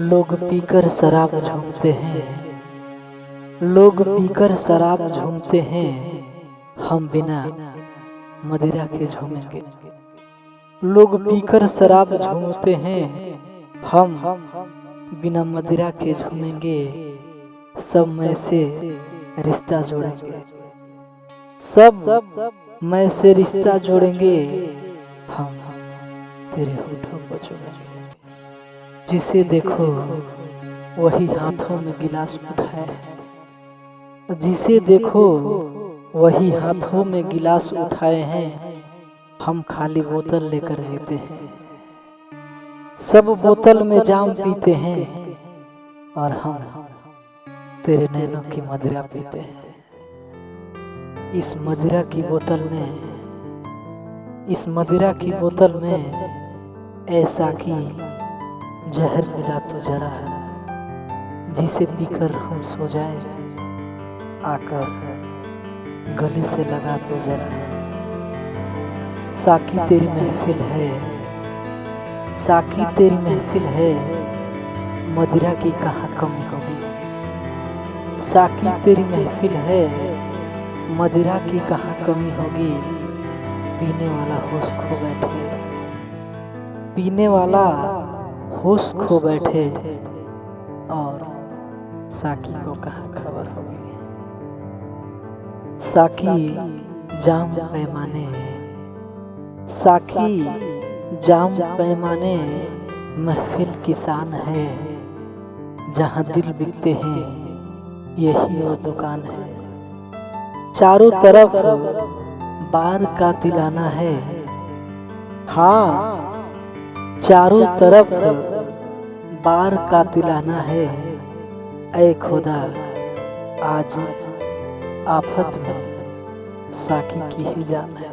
लोग पीकर शराब झूमते हैं, लोग पीकर शराब झूमते हैं, हम बिना मदिरा के झूमेंगे। लोग पीकर शराब झूमते हैं, हम बिना मदिरा के झूमेंगे। सब मैं से रिश्ता जोड़ेंगे, सब मैं से रिश्ता जोड़ेंगे, हम तेरे होठों को चूमेंगे। जिसे देखो वही हाथों में गिलास उठाए है, जिसे देखो वही हाथों में गिलास उठाए हैं। हम खाली बोतल लेकर जीते हैं, सब बोतल में जाम पीते हैं, और हम तेरे नैनों की मदिरा पीते हैं। इस मदिरा की बोतल में, इस मदिरा की बोतल में ऐसा की जहर मिला तो जरा, जिसे पीकर हम सो जाए, आकर गले से लगा तो जरा। साकी तेरी महफिल है, साकी तेरी महफिल है, मदिरा की कहाँ कमी होगी। साकी तेरी महफिल है, मदिरा की कहाँ कमी होगी। पीने वाला होश खो बैठे, पीने वाला होश खो बैठे, और साकी को कहाँ खबर होगी। साकी जाम पैमाने, साकी जाम पैमाने, महफिल की शान है। जहाँ दिल बिकते हैं यही वो दुकान है। चारों तरफ बार का तिलाना है, हाँ चारों तरफ बार का तिलाना है। ऐ खुदा आज आफत में साकी की ही जान है।